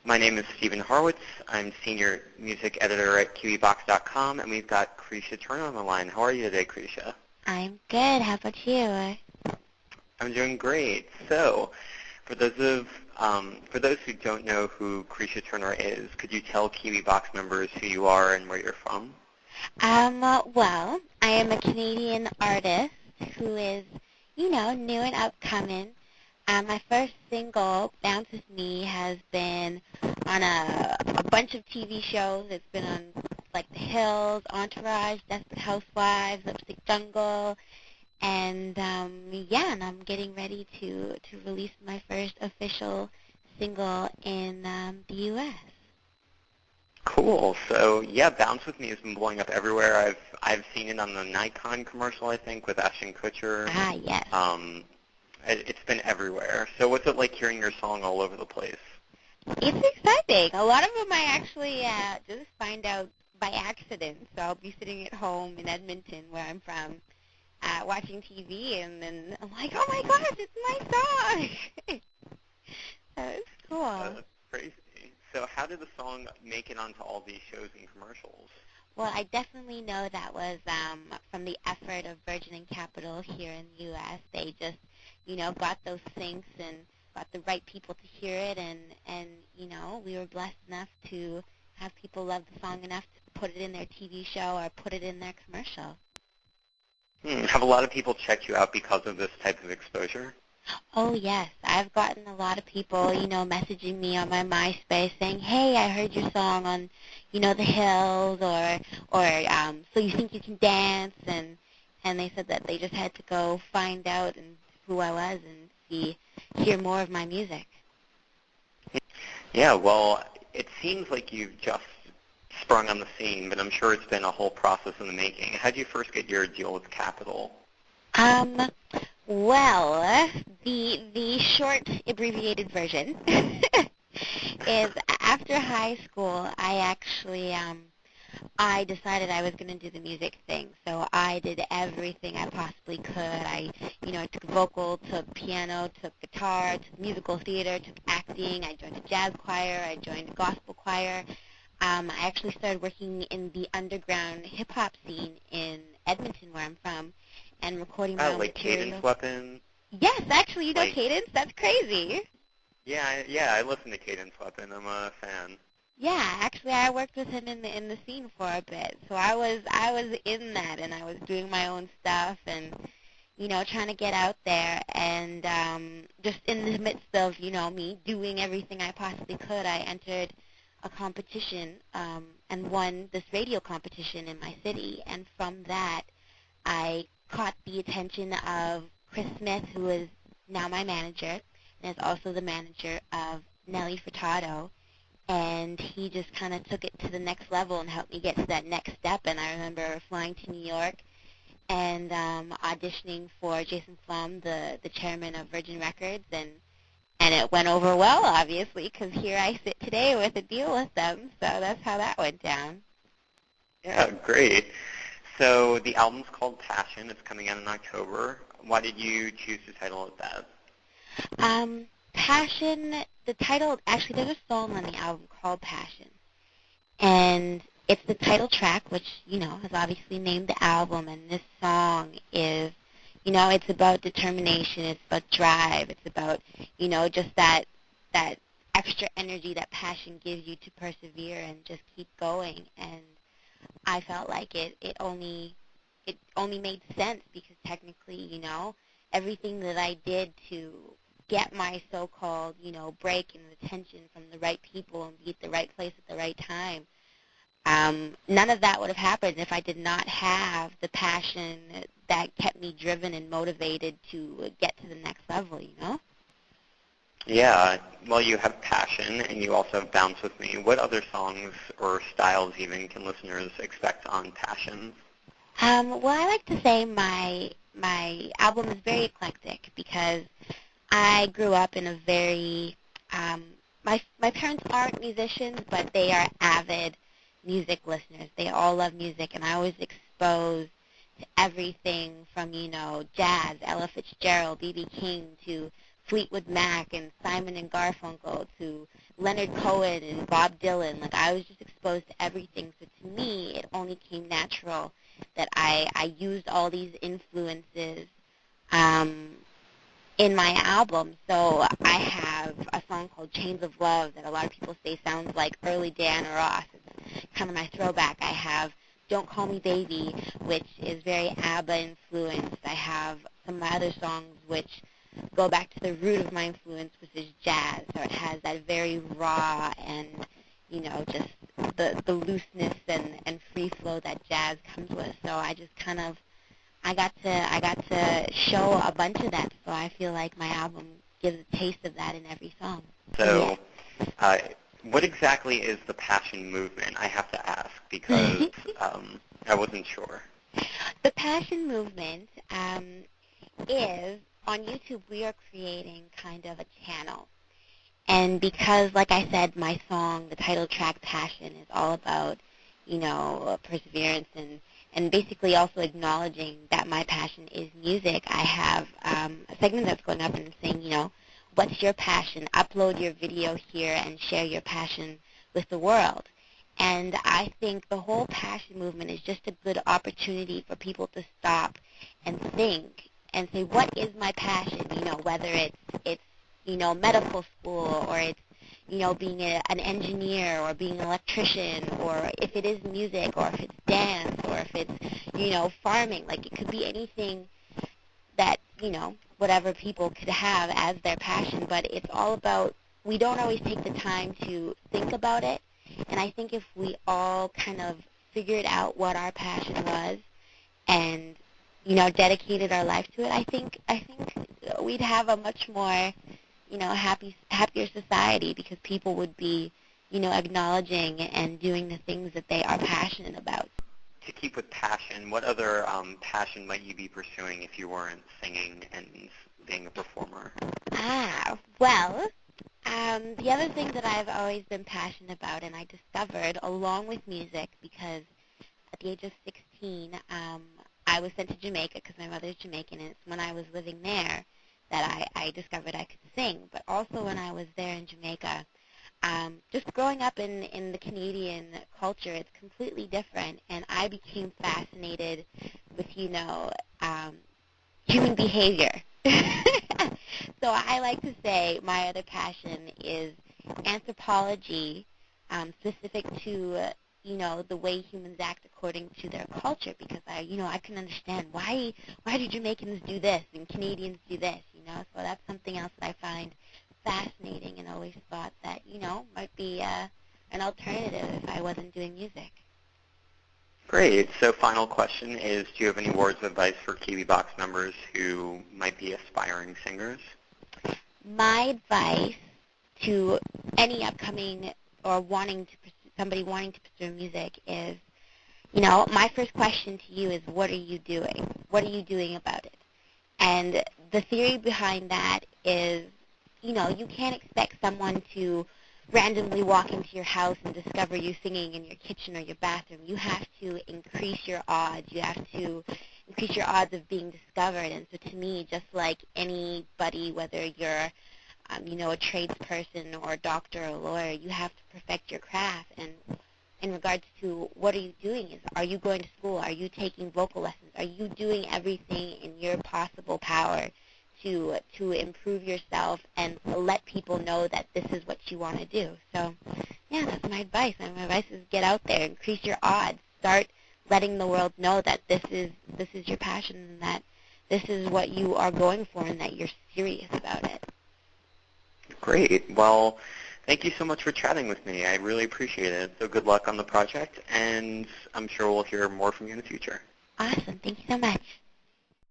My name is Stephen Horwitz. I'm Senior Music Editor at KiwiboxDotCom, and we've got Kreesha Turner on the line. How are you today, Kreesha? I'm good. How about you? I'm doing great. So, for those who don't know who Kreesha Turner is, could you tell KiwiBox members who you are and where you're from? Well, I am a Canadian artist who is, new and upcoming. My first single, Bounce With Me, has been on a bunch of TV shows. It's been on, like, The Hills, Entourage, Desperate Housewives, Lipstick Jungle, and, and I'm getting ready to release my first official single in the U.S. Cool. So, yeah, Bounce With Me has been blowing up everywhere. I've seen it on the Nikon commercial, I think, with Ashton Kutcher. Ah, yes. It's been everywhere. So what's it like hearing your song all over the place? It's exciting. A lot of them I actually just find out by accident. So I'll be sitting at home in Edmonton, where I'm from, watching TV, and then I'm like, oh my gosh, it's my song! So it's cool. That's crazy. So how did the song make it onto all these shows and commercials? Well, I definitely know that was from the effort of Virgin and Capital here in the U.S. They just, got those syncs and got the right people to hear it, and we were blessed enough to have people love the song enough to put it in their TV show or put it in their commercial. Have a lot of people checked you out because of this type of exposure? Oh, yes. I've gotten a lot of people, messaging me on my MySpace saying, hey, I heard your song on, The Hills, or So You Think You Can Dance, and they said that they just had to go find out who I was and hear more of my music. Yeah, well, it seems like you've just sprung on the scene, but I'm sure it's been a whole process in the making. How did you first get your deal with Capitol? Well, the short abbreviated version is after high school, I actually I decided I was going to do the music thing. So I did everything I possibly could. I took vocal, took piano, took guitar, took musical theater, took acting. I joined a jazz choir. I joined a gospel choir. I actually started working in the underground hip-hop scene in Edmonton, where I'm from, and recording my own like material. Cadence Weapon? Yes, actually, you know Cadence? That's crazy. Yeah, I listen to Cadence Weapon. I'm a fan. Yeah, actually, I worked with him in the scene for a bit. So I was in that, and I was doing my own stuff, and trying to get out there, and just in the midst of me doing everything I possibly could, I entered a competition and won this radio competition in my city, and from that, I caught the attention of Chris Smith, who is now my manager, and is also the manager of Nelly Furtado, and he just kind of took it to the next level and helped me get to that next step. And I remember flying to New York and auditioning for Jason Flom, the chairman of Virgin Records, and it went over well, obviously, because here I sit today with a deal with them. So that's how that went down. Yeah, great. So the album's called Passion. It's coming out in October. Why did you choose to title it that? Passion, the title, actually there's a song on the album called Passion. And it's the title track, which, has obviously named the album. And this song is, it's about determination. It's about drive. It's about, just that extra energy that passion gives you to persevere and just keep going. And I felt like it only made sense because technically, everything that I did to get my so-called, break and attention from the right people and be at the right place at the right time, none of that would have happened if I did not have the passion that kept me driven and motivated to get to the next level, Yeah, well, you have Passion, and you also have Bounce With Me. What other songs or styles even can listeners expect on Passion? Well, I like to say my album is very eclectic because I grew up in a very my parents aren't musicians, but they are avid music listeners. They all love music, and I was exposed to everything from jazz, Ella Fitzgerald, B.B. King, to Fleetwood Mac and Simon and Garfunkel to Leonard Cohen and Bob Dylan. Like, I was just exposed to everything. So to me, it only came natural that I used all these influences in my album. So I have a song called Chains of Love that a lot of people say sounds like early Diana Ross. It's kind of my throwback. I have Don't Call Me Baby, which is very ABBA influenced. I have some of my other songs which go back to the root of my influence, which is jazz. So it has that very raw and, just the looseness and free flow that jazz comes with. So I just kind of I got to show a bunch of that, so I feel like my album gives a taste of that in every song. So, what exactly is the Passion Movement? I have to ask because I wasn't sure. The Passion Movement is, on YouTube, we are creating kind of a channel. And because, like I said, my song, the title track, Passion, is all about, perseverance and basically also acknowledging that my passion is music. I have a segment that's going up and saying, what's your passion? Upload your video here and share your passion with the world. And I think the whole passion movement is just a good opportunity for people to stop and think and say, what is my passion? Whether it's medical school, or it's, being an engineer, or being an electrician, or if it is music, or if it's dance, or if it's, farming. Like, it could be anything that, whatever people could have as their passion, but it's all about, we don't always take the time to think about it, and I think if we all kind of figured out what our passion was and, dedicated our life to it, I think we'd have a much more, happier society, because people would be, acknowledging and doing the things that they are passionate about. To keep with passion, what other passion might you be pursuing if you weren't singing and being a performer? Well, the other thing that I've always been passionate about, and I discovered along with music, because at the age of 16, I was sent to Jamaica because my mother's Jamaican, and it's when I was living there that I discovered I could sing. But also when I was there in Jamaica, just growing up in the Canadian culture, it's completely different, and I became fascinated with, human behavior. So I like to say my other passion is anthropology, specific to, the way humans act according to their culture, because I can understand why do Jamaicans do this and Canadians do this, so that's something else that I find fascinating, and always thought that, might be an alternative if I wasn't doing music. Great. So final question is, do you have any words of advice for Kiwibox members who might be aspiring singers? My advice to any upcoming or somebody wanting to pursue music is, my first question to you is, what are you doing? What are you doing about it? And the theory behind that is, you can't expect someone to randomly walk into your house and discover you singing in your kitchen or your bathroom. You have to increase your odds. You have to increase your odds of being discovered. And so to me, just like anybody, whether you're, a tradesperson or a doctor or a lawyer, you have to perfect your craft. And in regards to what are you doing, are you going to school? Are you taking vocal lessons? Are you doing everything in your possible power to improve yourself and let people know that this is what you want to do? So, yeah, that's my advice. And my advice is get out there, increase your odds, start letting the world know that this is your passion, and that this is what you are going for, and that you're serious about it. Great. Well, thank you so much for chatting with me. I really appreciate it. So good luck on the project, and I'm sure we'll hear more from you in the future. Awesome. Thank you so much.